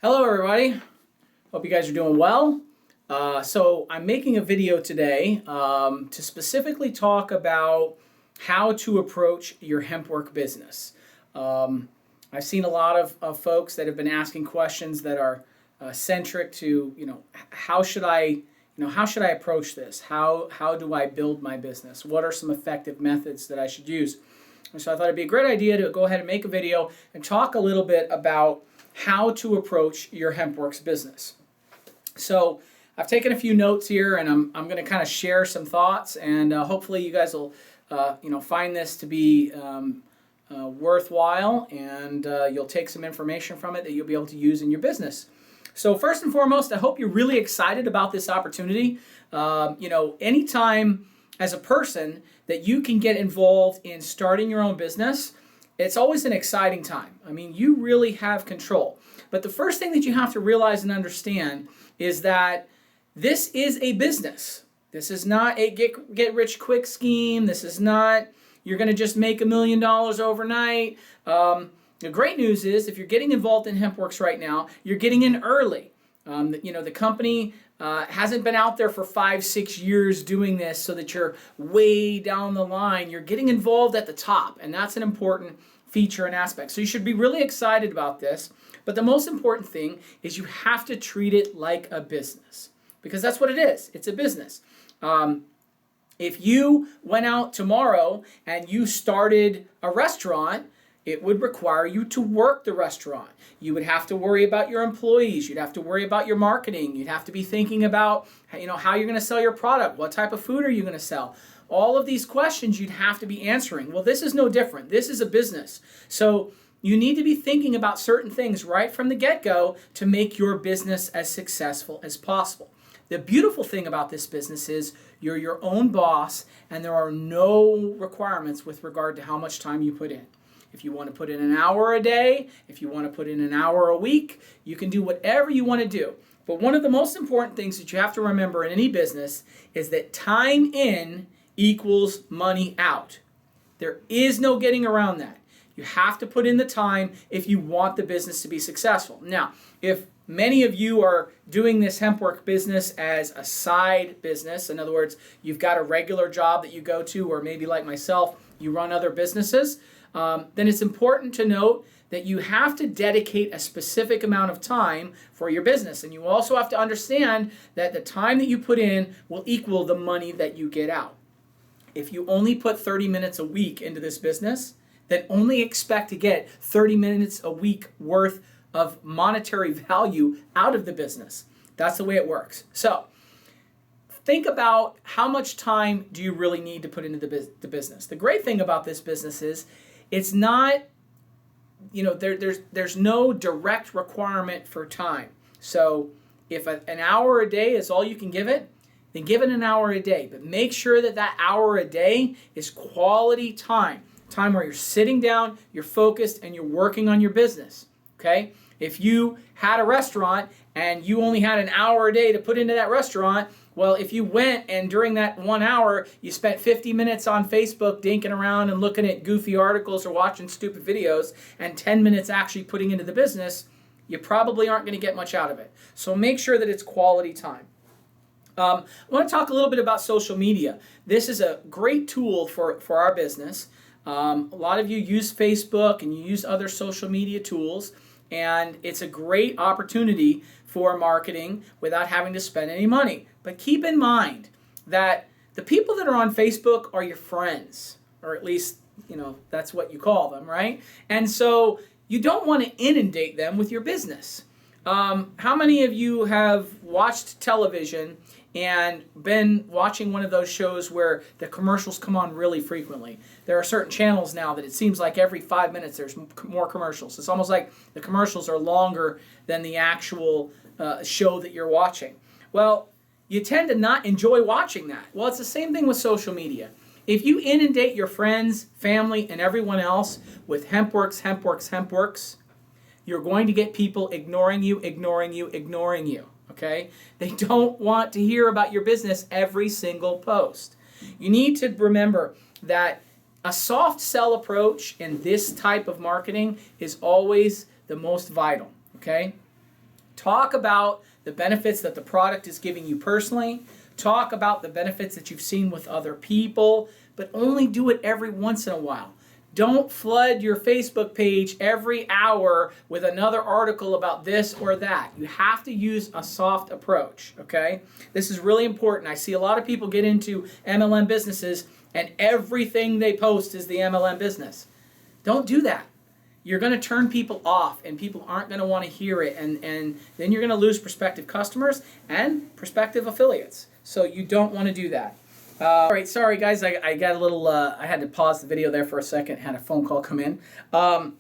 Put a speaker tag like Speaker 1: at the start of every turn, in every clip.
Speaker 1: Hello everybody, hope you guys are doing well. So I'm making a video today to specifically talk about how to approach your hempwork business. I've seen a lot of folks that have been asking questions that are centric to, how should I approach this? How do I build my business? What are some effective methods that I should use? And so I thought it'd be a great idea to go ahead and make a video and talk a little bit about how to approach your Hempworx business. So I've taken a few notes here, and I'm going to kind of share some thoughts, and hopefully you guys will find this to be worthwhile, and you'll take some information from it that you'll be able to use in your business. So first and foremost, I hope you're really excited about this opportunity. Anytime as a person that you can get involved in starting your own business, it's always an exciting time. I mean, you really have control. But the first thing that you have to realize and understand is that this is a business. This is not a get rich quick scheme. This is not you're going to just make $1 million overnight. The great news is if you're getting involved in Hempworx right now, you're getting in early. The company hasn't been out there for 5-6 years doing this so that you're way down the line. You're getting involved at the top, and that's an important feature and aspect. So you should be really excited about this, but the most important thing is you have to treat it like a business, because that's what it is. It's a business. If you went out tomorrow and you started a restaurant, it would require you to work the restaurant. You would have to worry about your employees. You'd have to worry about your marketing. You'd have to be thinking about, how you're going to sell your product. What type of food are you going to sell? All of these questions you'd have to be answering. Well, this is no different. This is a business. So you need to be thinking about certain things right from the get-go to make your business as successful as possible. The beautiful thing about this business is you're your own boss, and there are no requirements with regard to how much time you put in. If you want to put in an hour a day, if you want to put in an hour a week, you can do whatever you want to do. But one of the most important things that you have to remember in any business is that time in equals money out. There is no getting around that. You have to put in the time if you want the business to be successful. Now, if many of you are doing this Hempwork business as a side business, in other words, you've got a regular job that you go to, or maybe like myself, you run other businesses, then it's important to note that you have to dedicate a specific amount of time for your business. And you also have to understand that the time that you put in will equal the money that you get out. If you only put 30 minutes a week into this business, then only expect to get 30 minutes a week worth of monetary value out of the business. That's the way it works. So think about how much time do you really need to put into the business. The great thing about this business is it's not, there's no direct requirement for time. So if an hour a day is all you can give it, then give it an hour a day. But make sure that that hour a day is quality time. Time where you're sitting down, you're focused, and you're working on your business. Okay? If you had a restaurant and you only had an hour a day to put into that restaurant, well, if you went and during that 1 hour you spent 50 minutes on Facebook dinking around and looking at goofy articles or watching stupid videos and 10 minutes actually putting into the business, you probably aren't going to get much out of it. So make sure that it's quality time. I want to talk a little bit about social media. This is a great tool for our business. A lot of you use Facebook and you use other social media tools, and it's a great opportunity for marketing without having to spend any money. But keep in mind that the people that are on Facebook are your friends, or at least, that's what you call them, right? And so you don't want to inundate them with your business. How many of you have watched television and been watching one of those shows where the commercials come on really frequently? There are certain channels now that it seems like every 5 minutes there's more commercials. It's almost like the commercials are longer than the actual show that you're watching. Well, you tend to not enjoy watching that. Well, it's the same thing with social media. If you inundate your friends, family, and everyone else with Hempworx, Hempworx, Hempworx, you're going to get people ignoring you, ignoring you, ignoring you. Okay? They don't want to hear about your business every single post. You need to remember that a soft sell approach in this type of marketing is always the most vital. Okay? Talk about the benefits that the product is giving you personally. Talk about the benefits that you've seen with other people, but only do it every once in a while. Don't flood your Facebook page every hour with another article about this or that. You have to use a soft approach, okay? This is really important. I see a lot of people get into MLM businesses and everything they post is the MLM business. Don't do that. You're going to turn people off and people aren't going to want to hear it, and then you're going to lose prospective customers and prospective affiliates. So you don't want to do that. All right, sorry guys, I got a little, I had to pause the video there for a second, had a phone call come in. I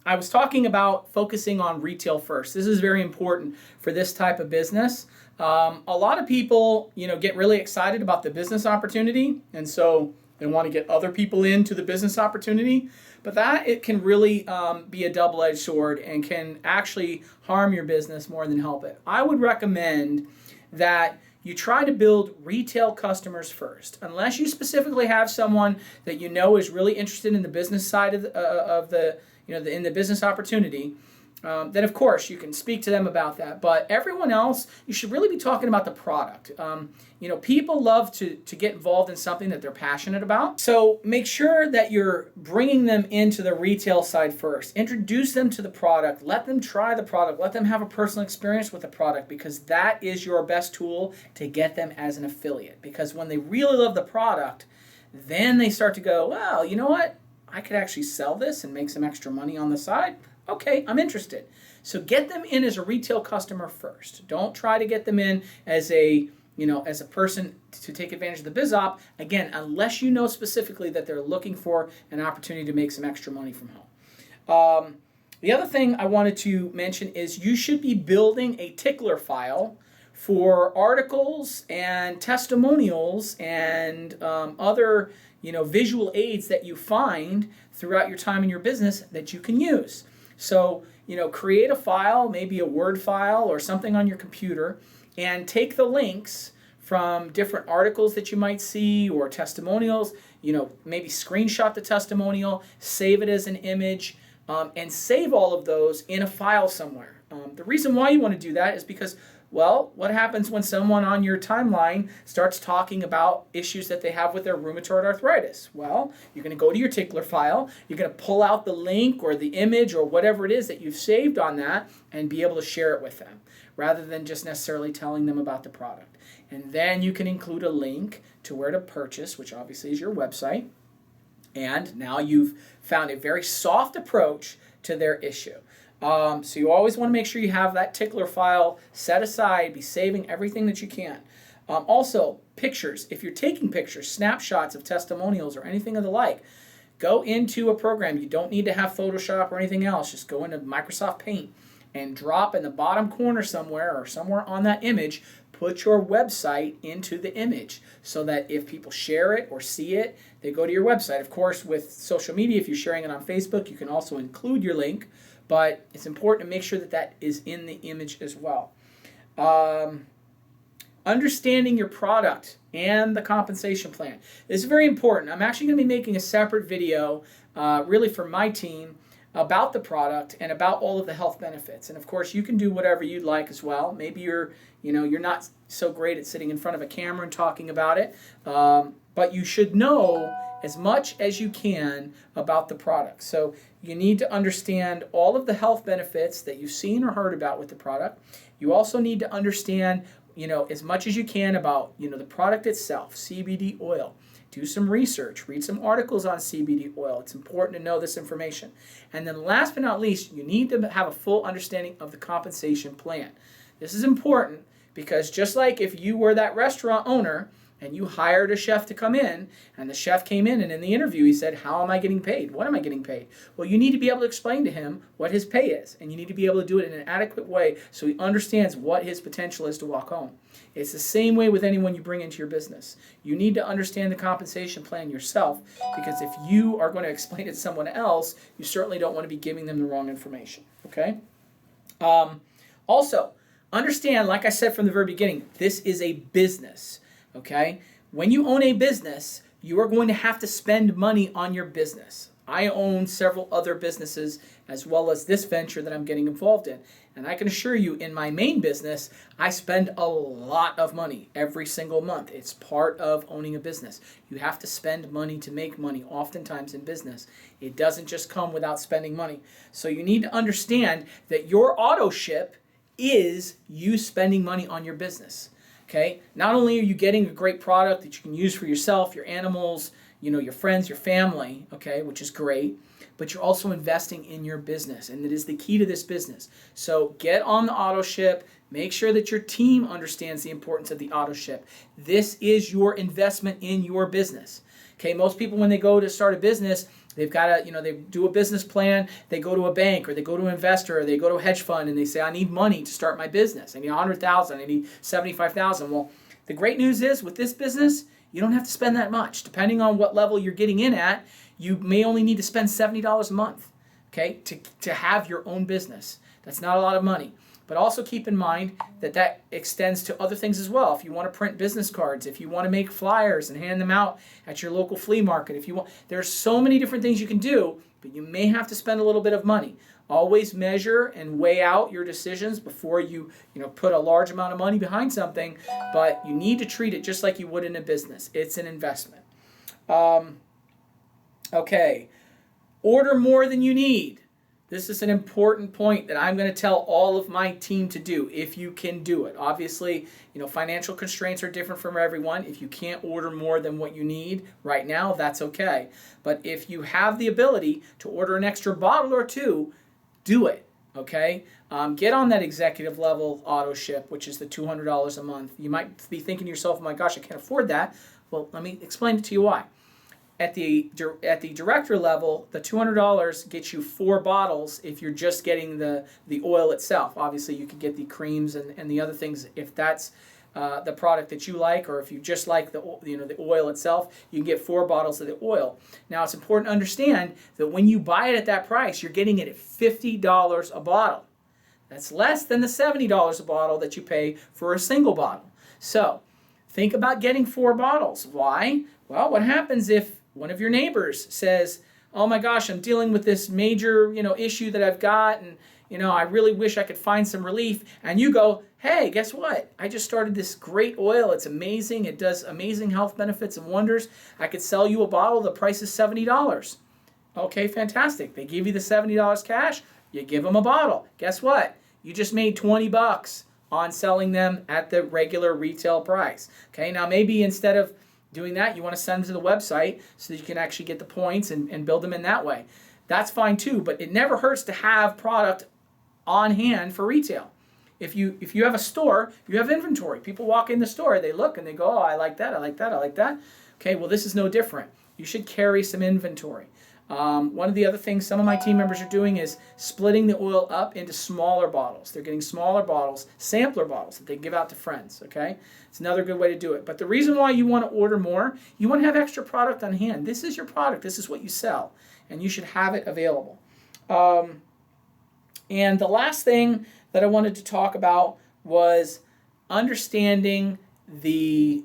Speaker 1: was talking about focusing on retail first. This is very important for this type of business. A lot of people, get really excited about the business opportunity, and so they want to get other people into the business opportunity, but it can really be a double-edged sword and can actually harm your business more than help it. I would recommend that you try to build retail customers first. Unless you specifically have someone that is really interested in the business side of the in the business opportunity, then of course you can speak to them about that. But everyone else, you should really be talking about the product. People love to get involved in something that they're passionate about. So make sure that you're bringing them into the retail side first. Introduce them to the product. Let them try the product. Let them have a personal experience with the product, because that is your best tool to get them as an affiliate. Because when they really love the product, then they start to go, well, you know what? I could actually sell this and make some extra money on the side. Okay, I'm interested. So get them in as a retail customer first. Don't try to get them in as a person to take advantage of the biz op, again, unless you know specifically that they're looking for an opportunity to make some extra money from home. The other thing I wanted to mention is you should be building a tickler file for articles and testimonials and other visual aids that you find throughout your time in your business that you can use. So, create a file, maybe a Word file or something on your computer, and take the links from different articles that you might see or testimonials, maybe screenshot the testimonial, save it as an image, and save all of those in a file somewhere. The reason why you want to do that is because, well, what happens when someone on your timeline starts talking about issues that they have with their rheumatoid arthritis? Well, you're going to go to your tickler file, you're going to pull out the link or the image or whatever it is that you've saved on that and be able to share it with them, rather than just necessarily telling them about the product. And then you can include a link to where to purchase, which obviously is your website. And now you've found a very soft approach to their issue. So you always want to make sure you have that tickler file set aside, be saving everything that you can. Also, pictures. If you're taking pictures, snapshots of testimonials or anything of the like, go into a program. You don't need to have Photoshop or anything else. Just go into Microsoft Paint and drop in the bottom corner somewhere or somewhere on that image, put your website into the image so that if people share it or see it, they go to your website. Of course, with social media, if you're sharing it on Facebook, you can also include your link, but it's important to make sure that that is in the image as well. Understanding your product and the compensation plan. This is very important. I'm actually going to be making a separate video really for my team about the product and about all of the health benefits. And of course, you can do whatever you'd like as well. Maybe you're not so great at sitting in front of a camera and talking about it, but you should know as much as you can about the product. So you need to understand all of the health benefits that you've seen or heard about with the product. You also need to understand, as much as you can about, the product itself, CBD oil. Do some research, read some articles on CBD oil. It's important to know this information. And then last but not least, you need to have a full understanding of the compensation plan. This is important because just like if you were that restaurant owner and you hired a chef to come in, and the chef came in and in the interview he said, how am I getting paid? What am I getting paid? Well, you need to be able to explain to him what his pay is, and you need to be able to do it in an adequate way so he understands what his potential is to walk home. It's the same way with anyone you bring into your business. You need to understand the compensation plan yourself, because if you are going to explain it to someone else, you certainly don't want to be giving them the wrong information, okay? Also, understand, like I said from the very beginning, this is a business. Okay? When you own a business, you are going to have to spend money on your business. I own several other businesses as well as this venture that I'm getting involved in. And I can assure you, in my main business, I spend a lot of money every single month. It's part of owning a business. You have to spend money to make money, oftentimes in business. It doesn't just come without spending money. So you need to understand that your auto ship is you spending money on your business. Okay? Not only are you getting a great product that you can use for yourself, your animals, your friends, your family, okay, which is great, but you're also investing in your business, and it is the key to this business. So get on the auto ship. Make sure that your team understands the importance of the auto ship. This is your investment in your business. Okay, most people, when they go to start a business, they've got to, they do a business plan, they go to a bank, or they go to an investor, or they go to a hedge fund, and they say, I need money to start my business. I need $100,000, I need $75,000. Well, the great news is, with this business, you don't have to spend that much. Depending on what level you're getting in at, you may only need to spend $70 a month, okay, to have your own business. That's not a lot of money. But also keep in mind that that extends to other things as well. If you want to print business cards, if you want to make flyers and hand them out at your local flea market, if you want, there's so many different things you can do, but you may have to spend a little bit of money. Always measure and weigh out your decisions before you put a large amount of money behind something, but you need to treat it just like you would in a business. It's an investment. Okay, order more than you need. This is an important point that I'm going to tell all of my team to do if you can do it. Obviously, financial constraints are different from everyone. If you can't order more than what you need right now, that's okay. But if you have the ability to order an extra bottle or two, do it, okay? Get on that executive level auto ship, which is the $200 a month. You might be thinking to yourself, oh my gosh, I can't afford that. Well, let me explain to you why. At the director level, the $200 gets you 4 bottles if you're just getting the oil itself. Obviously, you could get the creams and the other things if that's the product that you like, or if you just like the oil itself, you can get 4 bottles of the oil. Now, it's important to understand that when you buy it at that price, you're getting it at $50 a bottle. That's less than the $70 a bottle that you pay for a single bottle. So, think about getting 4 bottles. Why? Well, what happens if one of your neighbors says, oh my gosh, I'm dealing with this major, issue that I've got, and, I really wish I could find some relief. And you go, hey, guess what? I just started this great oil. It's amazing. It does amazing health benefits and wonders. I could sell you a bottle. The price is $70. Okay, fantastic. They give you the $70 cash. You give them a bottle. Guess what? You just made $20 on selling them at the regular retail price. Okay, now maybe instead of doing that, you want to send them to the website so that you can actually get the points and build them in that way. That's fine too, but it never hurts to have product on hand for retail. If you have a store, you have inventory. People walk in the store, they look and they go, oh, I like that, I like that, I like that. Okay, well, this is no different. You should carry some inventory. One of the other things some of my team members are doing is splitting the oil up into smaller bottles. They're getting smaller bottles, sampler bottles that they give out to friends, okay? It's another good way to do it. But the reason why you want to order more, you want to have extra product on hand. This is your product. This is what you sell, and you should have it available. And the last thing that I wanted to talk about was understanding the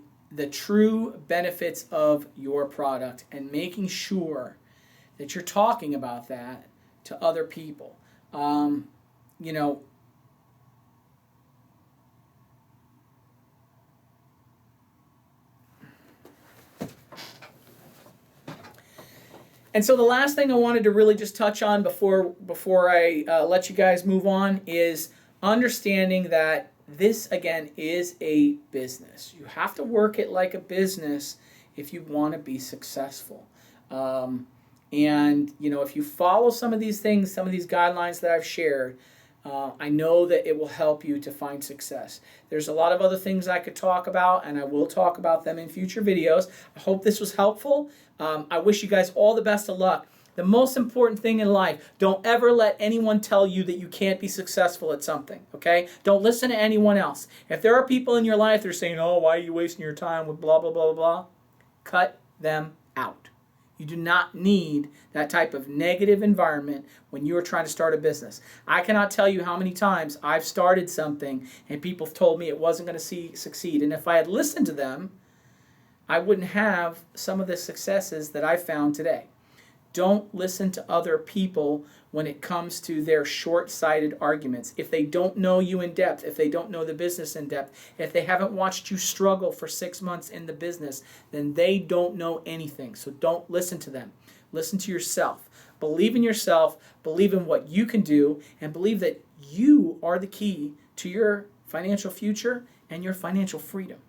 Speaker 1: true benefits of your product and making sure that you're talking about that to other people. And so the last thing I wanted to really just touch on before I let you guys move on is understanding that this, again, is a business. You have to work it like a business if you want to be successful. And, if you follow some of these things, some of these guidelines that I've shared, I know that it will help you to find success. There's a lot of other things I could talk about, and I will talk about them in future videos. I hope this was helpful. I wish you guys all the best of luck. The most important thing in life, don't ever let anyone tell you that you can't be successful at something, okay? Don't listen to anyone else. If there are people in your life that are saying, oh, why are you wasting your time with blah, blah, blah, blah, cut them out. You do not need that type of negative environment when you are trying to start a business. I cannot tell you how many times I've started something and people told me it wasn't going to succeed. And if I had listened to them, I wouldn't have some of the successes that I found today. Don't listen to other people when it comes to their short-sighted arguments. If they don't know you in depth, if they don't know the business in depth, if they haven't watched you struggle for 6 months in the business, then they don't know anything. So don't listen to them. Listen to yourself. Believe in yourself, believe in what you can do, and believe that you are the key to your financial future and your financial freedom.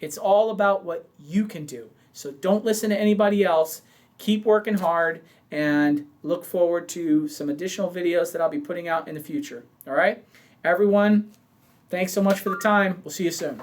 Speaker 1: It's all about what you can do. So don't listen to anybody else. Keep working hard and look forward to some additional videos that I'll be putting out in the future. All right? Everyone, thanks so much for the time. We'll see you soon.